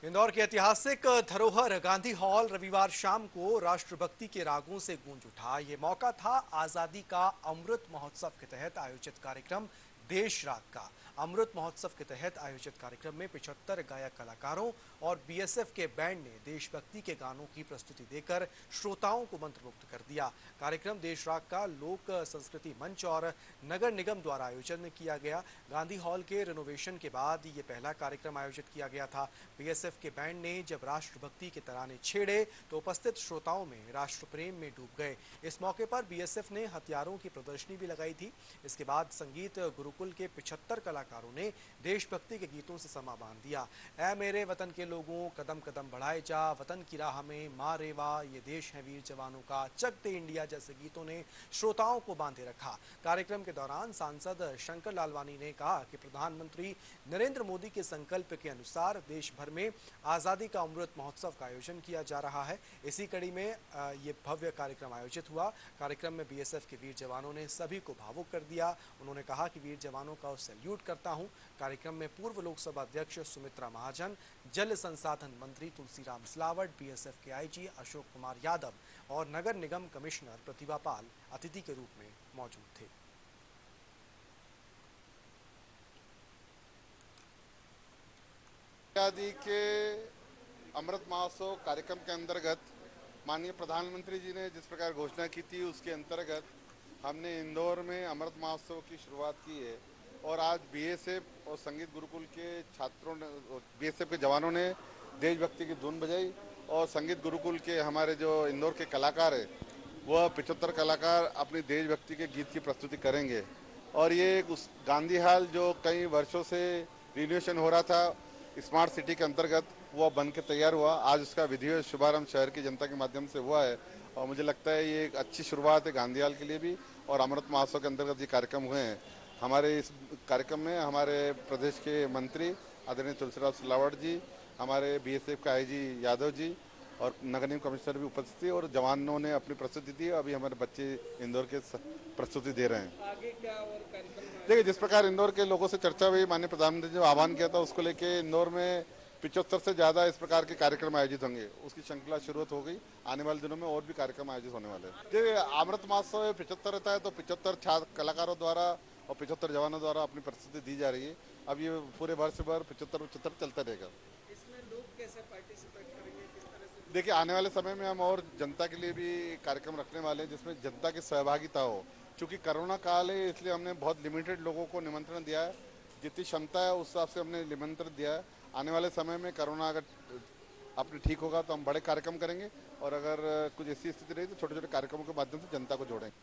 इंदौर की ऐतिहासिक धरोहर गांधी हॉल रविवार शाम को राष्ट्रभक्ति के रागों से गूंज उठा। ये मौका था आजादी का अमृत महोत्सव के तहत आयोजित कार्यक्रम देश राग का। अमृत महोत्सव के तहत आयोजित कार्यक्रम में 75 गायक कलाकारों और बीएसएफ के बैंड ने देशभक्ति के गानों की प्रस्तुति देकर श्रोताओं को मंत्रमुग्ध कर दिया। कार्यक्रम देश राग का लोक संस्कृति मंच और नगर निगम द्वारा आयोजन किया गया। गांधी हॉल के रिनोवेशन के बाद ये पहला कार्यक्रम आयोजित किया गया था। बीएसएफ के बैंड ने जब राष्ट्रभक्ति के तराने छेड़े तो उपस्थित श्रोताओं में राष्ट्र प्रेम में डूब गए। इस मौके पर बीएसएफ ने हथियारों की प्रदर्शनी भी लगाई थी। इसके बाद संगीत गुरुकुल के 75 कलाकारों ने देशभक्ति के गीतों से समा बांध दिया। ऐ मेरे वतन के लोगों, कदम कदम बढ़ाए जा, वतन की राह में माँ रे वाह, ये देश है वीर जवानों का, चक दे इंडिया जैसे गीतों ने श्रोताओं को बांधे रखा। कार्यक्रम के दौरान सांसद शंकर लालवानी ने कहा कि प्रधानमंत्री नरेंद्र मोदी के संकल्प के अनुसार देश भर में आज़ादी का अमृत महोत्सव का आयोजन किया जा रहा है। इसी कड़ी में ये भव्य कार्यक्रम आयोजित हुआ। कार्यक्रम में बीएसएफ के वीर जवानों ने सभी को भावुक कर दिया। उन्होंने कहा कि वीर जवानों का सैल्यूट करता हूं। कार्यक्रम में पूर्व लोकसभा अध्यक्ष सुमित्रा महाजन, जल संसाधन मंत्री तुलसीराम सिलावट, बीएसएफ के आईजी अशोक कुमार यादव और नगर निगम कमिश्नर प्रतिभा पाल अतिथि के रूप में मौजूद थे। आजादी के अमृत महोत्सव कार्यक्रम के अंतर्गत माननीय प्रधानमंत्री जी ने जिस प्रकार घोषणा की थी उसके अंतर्गत हमने इंदौर में अमृत महोत्सव की शुरुआत की है और आज बीएसएफ और संगीत गुरुकुल के छात्रों ने, बीएसएफ के जवानों ने देशभक्ति की धुन बजाई और संगीत गुरुकुल के हमारे जो इंदौर के कलाकार है वह 75 कलाकार अपनी देशभक्ति के गीत की प्रस्तुति करेंगे। और ये उस गांधी हॉल जो कई वर्षों से रिन्यूएशन हो रहा था स्मार्ट सिटी के अंतर्गत वो बन के तैयार हुआ। आज उसका विधिवत शुभारंभ शहर की जनता के माध्यम से हुआ है और मुझे लगता है ये एक अच्छी शुरुआत है गांधी हॉल के लिए भी। और अमृत महोत्सव के अंतर्गत ये कार्यक्रम हुए हैं। हमारे इस कार्यक्रम में हमारे प्रदेश के मंत्री आदरणीय तुलसीराम सिलावट जी, हमारे बीएसएफ के आईजी यादव जी और नगर निगम कमिश्नर भी उपस्थित थे और जवानों ने अपनी प्रस्तुति दी। अभी हमारे बच्चे इंदौर के प्रस्तुति दे रहे हैं। आगे क्या और कार्यक्रम? देखिए, जिस प्रकार इंदौर के लोगों से चर्चा हुई, माननीय प्रधानमंत्री ने जो आह्वान किया था उसको लेके इंदौर में 75 से ज्यादा इस प्रकार के कार्यक्रम आयोजित होंगे। उसकी श्रृंखला शुरू हो गई। आने वाले दिनों में और भी कार्यक्रम आयोजित होने वाले हैं। देखिए, अमृत महोत्सव 75 रहता है तो 75 छात्र कलाकारों द्वारा और 75 जवानों द्वारा अपनी प्रस्तुति दी जा रही है। अब ये पूरे वर्ष भर 75 चलता रहेगा। इसमें लोग कैसे पार्टिसिपेट करेंगे, किस तरह से? देखिए, आने वाले समय में हम और जनता के लिए भी कार्यक्रम रखने वाले हैं जिसमें जनता की सहभागिता हो। चूंकि कोरोना काल है इसलिए हमने बहुत लिमिटेड लोगों को निमंत्रण दिया है। जितनी क्षमता है उस हिसाब से हमने निमंत्रण दिया है। आने वाले समय में कोरोना अगर अपने ठीक होगा तो हम बड़े कार्यक्रम करेंगे और अगर कुछ ऐसी स्थिति रही तो छोटे छोटे कार्यक्रमों के माध्यम से जनता को जोड़ेंगे।